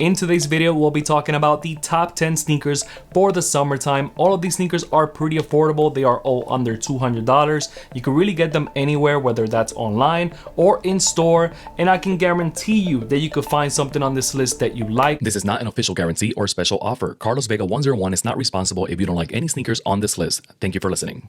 In today's video, we'll be talking about the top 10 sneakers for the summertime. All of these sneakers are pretty affordable. They are all under $200. You can really get them anywhere, whether that's online or in store. And I can guarantee you that you could find something on this list that you like. This is not an official guarantee or special offer. Carlos Vega 101 is not responsible if you don't like any sneakers on this list. Thank you for listening.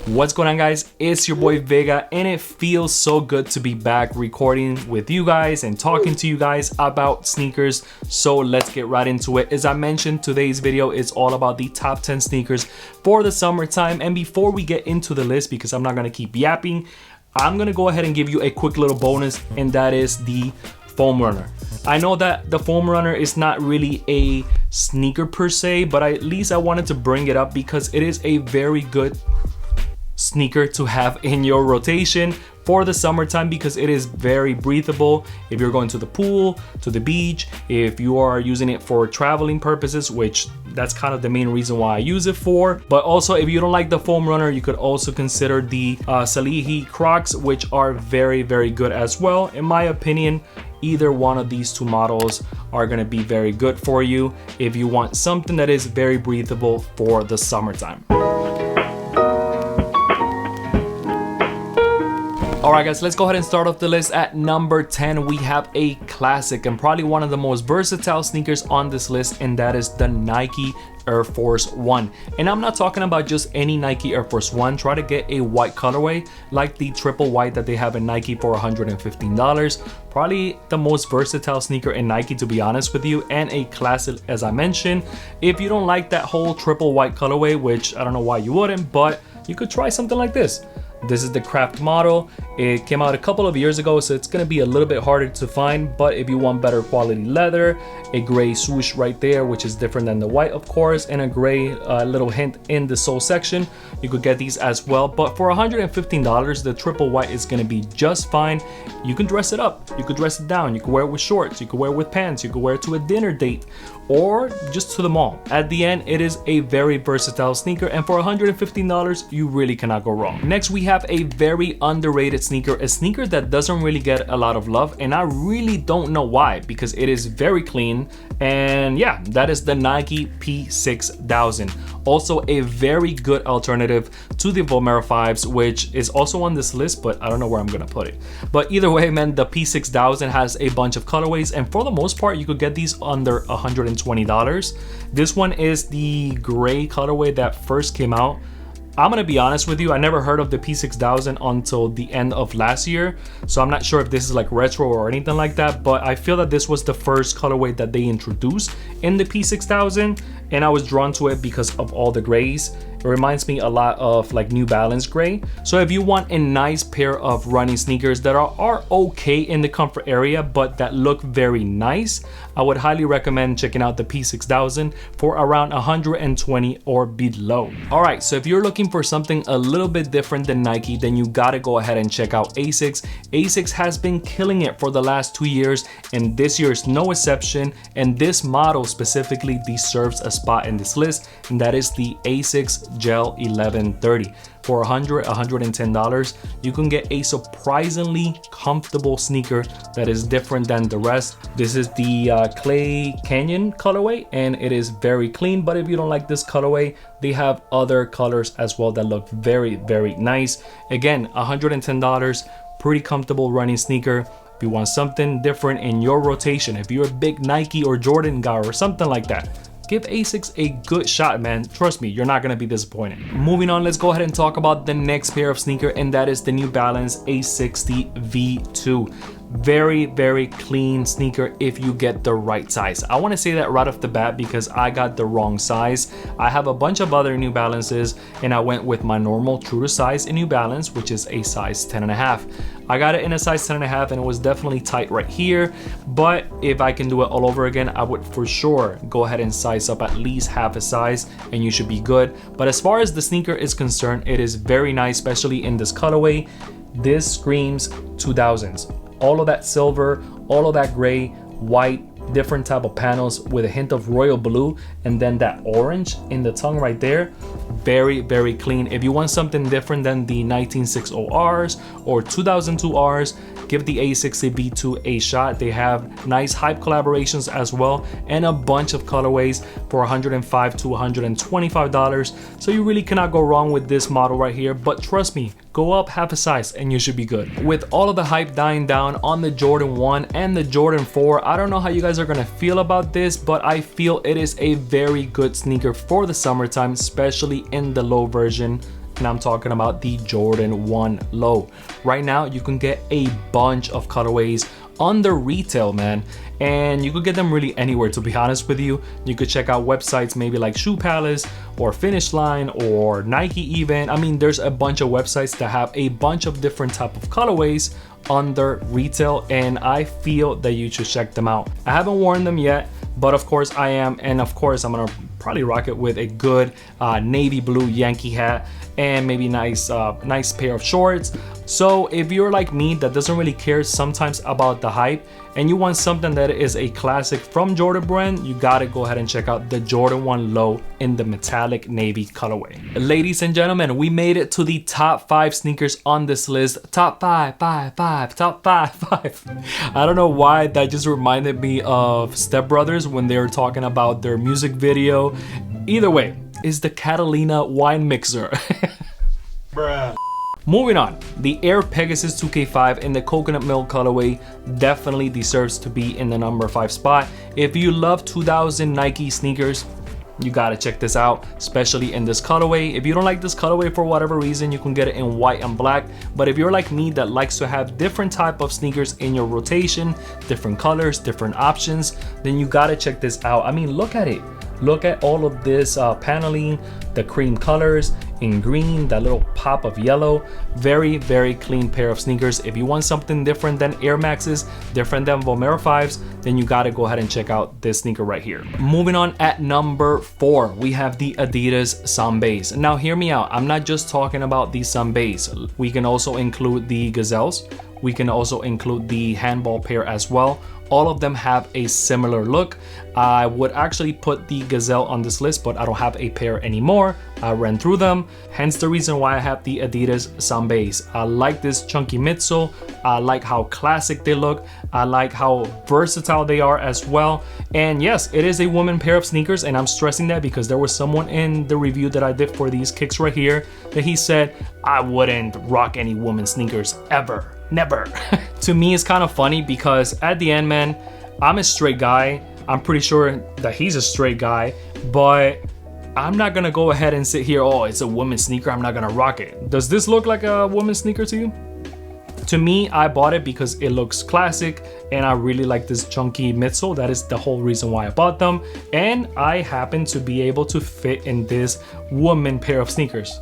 What's going on, guys? It's your boy Vega, and it feels so good to be back recording with you guys and talking to you guys about sneakers. So let's get right into it. As I mentioned, today's video is all about the top 10 sneakers for the summertime. And before we get into the list, because I'm not going to keep yapping, I'm going to go ahead and give you a quick little bonus, and that is the foam runner. I know that the foam runner is not really a sneaker per se, but at least I wanted to bring it up because it is a very good sneaker to have in your rotation for the summertime, because it is very breathable. If you're going to the pool, to the beach, if you are using it for traveling purposes, which that's kind of the main reason why I use it for. But also, if you don't like the foam runner, you could also consider the Salihi Crocs, which are very, very good as well. In my opinion, either one of these two models are going to be very good for you if you want something that is very breathable for the summertime. Alright guys, let's go ahead and start off the list. At number 10, we have a classic and probably one of the most versatile sneakers on this list, and that is the Nike Air Force One. And I'm not talking about just any Nike Air Force One. Try to get a white colorway like the triple white that they have in Nike for $115. Probably the most versatile sneaker in Nike, to be honest with you, and a classic, as I mentioned. If you don't like that whole triple white colorway, which I don't know why you wouldn't, but you could try something like this. This is the craft model. It came out a couple of years ago, so it's going to be a little bit harder to find. But if you want better quality leather, a gray swoosh right there, which is different than the white, of course, and a gray little hint in the sole section, you could get these as well. But for $115, the triple white is going to be just fine. You can dress it up, you could dress it down, you could wear it with shorts, you could wear it with pants, you could wear it to a dinner date, or just to the mall. At the end, it is a very versatile sneaker, and for $115, you really cannot go wrong. Next, we have a very underrated sneaker, a sneaker that doesn't really get a lot of love, and I really don't know why, because it is very clean. And yeah, that is the Nike P6000. Also a very good alternative to the Vomero 5s, which is also on this list, but I don't know where I'm gonna put it. But either way, man, the P6000 has a bunch of colorways, and for the most part, you could get these under $120. This one is the gray colorway that first came out. I'm gonna be honest with you, I never heard of the P6000 until the end of last year, so I'm not sure if this is like retro or anything like that, but I feel that this was the first colorway that they introduced in the P6000, and I was drawn to it because of all the grays. It reminds me a lot of like New Balance gray. So if you want a nice pair of running sneakers that are okay in the comfort area, but that look very nice, I would highly recommend checking out the P6000 for around $120 or below. All right, so if you're looking for something a little bit different than Nike, then you gotta go ahead and check out Asics. Asics has been killing it for the last 2 years, and this year is no exception. And this model specifically deserves a spot in this list, and that is the Asics Gel-1130. For $110, you can get a surprisingly comfortable sneaker that is different than the rest. This is the Clay Canyon colorway, and it is very clean. But if you don't like this colorway, they have other colors as well that look very, very nice. Again, $110, pretty comfortable running sneaker. If you want something different in your rotation, if you're a big Nike or Jordan guy or something like that, give Asics a good shot, man. Trust me, you're not gonna be disappointed. Moving on, let's go ahead and talk about the next pair of sneaker, and that is the New Balance A60 V2. Very, very clean sneaker if you get the right size. I want to say that right off the bat because I got the wrong size. I have a bunch of other New Balances, and I went with my normal true to size in New Balance, which is a size 10.5. I got it in a size 10.5, and it was definitely tight right here. But if I can do it all over again, I would for sure go ahead and size up at least half a size, and you should be good. But as far as the sneaker is concerned, it is very nice, especially in this colorway. This screams 2000s. All of that silver, all of that gray, white, different type of panels with a hint of royal blue, and then that orange in the tongue right there. very, very clean. If you want something different than the 1960Rs or 2002Rs, give the Asics B2 a shot. They have nice hype collaborations as well, and a bunch of colorways for $105 to $125. So you really cannot go wrong with this model right here. But trust me, go up half a size and you should be good. With all of the hype dying down on the Jordan 1 and the Jordan 4, I don't know how you guys are gonna feel about this, but I feel it is a very good sneaker for the summertime, especially in the low version. And I'm talking about the Jordan 1 Low. Right now, you can get a bunch of colorways under retail, man, and you could get them really anywhere, to be honest with you. You could check out websites maybe like Shoe Palace or Finish Line or Nike even. I mean, there's a bunch of websites that have a bunch of different type of colorways under retail, and I feel that you should check them out. I haven't worn them yet, but of course I am, and of course I'm gonna probably rock it with a good navy blue Yankee hat and maybe nice pair of shorts. So if you're like me that doesn't really care sometimes about the hype and you want something that is a classic from Jordan brand, you gotta go ahead and check out the Jordan 1 Low in the metallic navy colorway. Ladies and gentlemen, we made it to the top 5 sneakers on this list. Top 5. I don't know why that just reminded me of Step Brothers when they were talking about their music video. Either way, is the Catalina wine mixer. Bruh. Moving on, the Air Pegasus 2K5 in the coconut milk colorway definitely deserves to be in the number 5 spot. If you love 2000 Nike sneakers, you gotta check this out, especially in this colorway. If you don't like this colorway for whatever reason, you can get it in white and black. But if you're like me that likes to have different type of sneakers in your rotation, different colors, different options, then you gotta check this out. I mean, look at it. Look at all of this paneling, the cream colors in green, that little pop of yellow. Very, very clean pair of sneakers. If you want something different than Air Maxes, different than Vomero 5s, then you gotta go ahead and check out this sneaker right here. Moving on, at number 4, we have the Adidas Sambaes. Now hear me out, I'm not just talking about the Sambaes. We can also include the Gazelles. We can also include the handball pair as well. All of them have a similar look. I would actually put the Gazelle on this list, but I don't have a pair anymore. I ran through them, hence the reason why I have the Adidas Sambaes. I like this chunky midsole. I like how classic they look. I like how versatile they are as well. And yes, it is a woman pair of sneakers, and I'm stressing that because there was someone in the review that I did for these kicks right here that he said, I wouldn't rock any woman sneakers ever. Never. To me, it's kind of funny because at the end, man, I'm a straight guy. I'm pretty sure that he's a straight guy, but I'm not gonna go ahead and sit here, oh, it's a woman's sneaker, I'm not gonna rock it. Does this look like a woman's sneaker to you? To me, I bought it because it looks classic and I really like this chunky midsole. That is the whole reason why I bought them. And I happen to be able to fit in this woman pair of sneakers.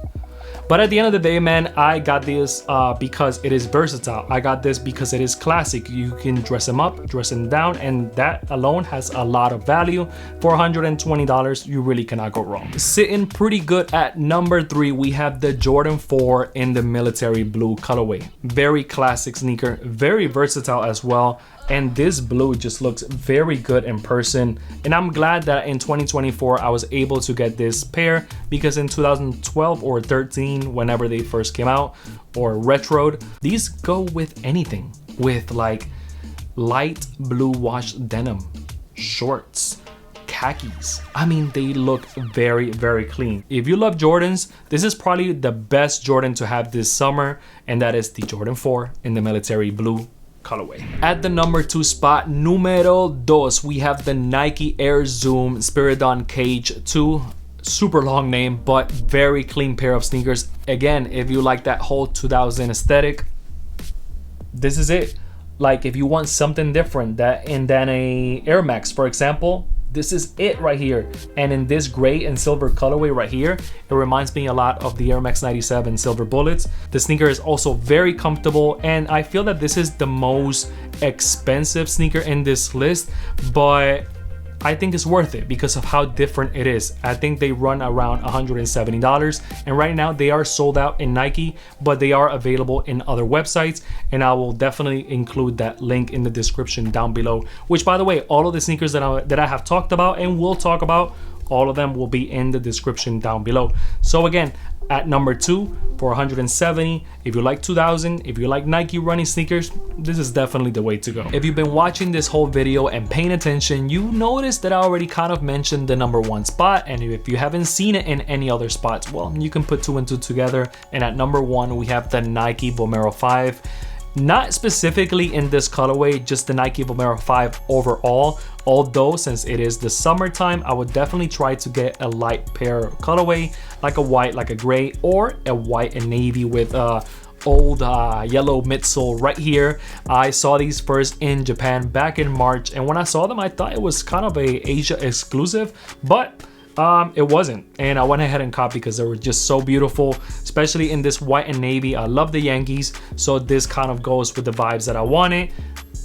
But at the end of the day, man, I got this because it is versatile. I got this because it is classic. You can dress them up, dress them down, and that alone has a lot of value. For $120, you really cannot go wrong. Sitting pretty good at number 3, we have the Jordan 4 in the military blue colorway. Very classic sneaker, very versatile as well. And this blue just looks very good in person. And I'm glad that in 2024, I was able to get this pair because in 2012 or 13, whenever they first came out, or retroed, these go with anything. With like light blue washed denim, shorts, khakis. I mean, they look very, very clean. If you love Jordans, this is probably the best Jordan to have this summer. And that is the Jordan 4 in the military blue colorway. At the number 2 spot, numero 2, we have the Nike Air Zoom Spiridon Cage 2. Super long name, but very clean pair of sneakers. Again, if you like that whole 2000 aesthetic, this is it. Like if you want something different than a Air Max, for example, this is it right here. And in this gray and silver colorway right here, it reminds me a lot of the Air Max 97 Silver Bullets. The sneaker is also very comfortable, and I feel that this is the most expensive sneaker in this list, but I think it's worth it because of how different it is. I think they run around $170, and right now they are sold out in Nike, but they are available in other websites, and I will definitely include that link in the description down below. Which, by the way, all of the sneakers that I have talked about and will talk about All of them will be in the description down below. So again, at number 2 for 170, if you like 2000, if you like Nike running sneakers, this is definitely the way to go. If you've been watching this whole video and paying attention, you noticed that I already kind of mentioned the number 1 spot, and if you haven't seen it in any other spots, well, you can put 2 and 2 together. And at number 1, we have the Nike Vomero 5. Not specifically in this colorway, just the Nike Vomero 5 overall. Although since it is the summertime, I would definitely try to get a light pair colorway, like a white, like a gray, or a white and navy with old yellow midsole right here. I saw these first in Japan back in March, and when I saw them, I thought it was kind of a Asia exclusive, but it wasn't, and I went ahead and copied because they were just so beautiful, especially in this white and navy. I love the Yankees, so this kind of goes with the vibes that I wanted.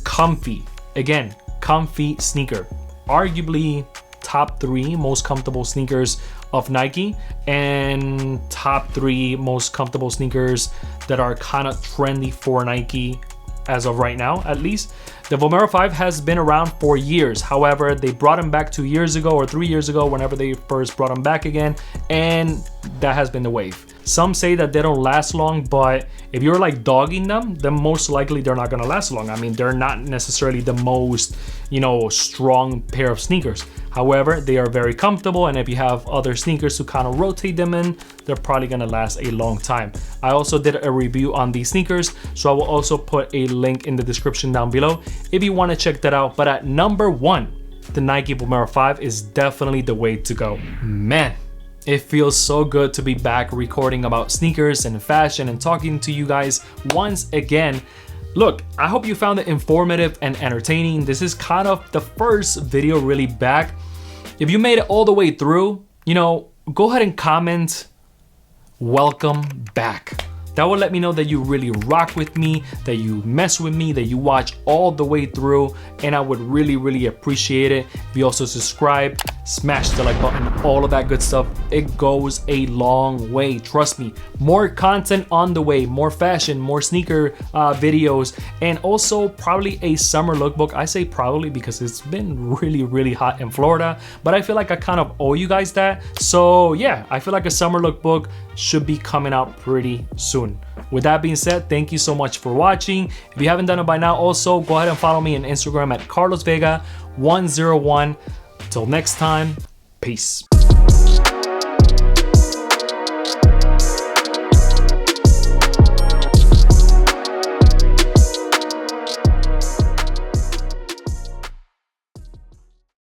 Comfy, again, comfy sneaker, arguably top 3 most comfortable sneakers of Nike, and top 3 most comfortable sneakers that are kind of trendy for Nike as of right now, at least. The Vomero 5 has been around for years. However, they brought him back 2 years ago or 3 years ago, whenever they first brought him back again, and that has been the wave. Some say that they don't last long, but if you're like dogging them, then most likely they're not gonna last long. I mean, they're not necessarily the most, you know, strong pair of sneakers. However, they are very comfortable, and if you have other sneakers to kind of rotate them in, they're probably gonna last a long time. I also did a review on these sneakers, so I will also put a link in the description down below if you want to check that out. But at number 1, the Nike Vomero 5 is definitely the way to go. Man, it feels so good to be back recording about sneakers and fashion and talking to you guys once again. Look, I hope you found it informative and entertaining. This is kind of the first video really back. If you made it all the way through, you know, go ahead and comment, welcome back. That will let me know that you really rock with me, that you mess with me, that you watch all the way through, and I would really, really appreciate it. If you also subscribe, smash the like button, all of that good stuff. It goes a long way, trust me. More content on the way, more fashion, more sneaker videos, and also probably a summer lookbook. I say probably because it's been really, really hot in Florida, but I feel like I kind of owe you guys that. So yeah, I feel like a summer lookbook should be coming out pretty soon. With that being said, thank you so much for watching. If you haven't done it by now, also go ahead and follow me on Instagram at carlosvega101. Till next time, peace.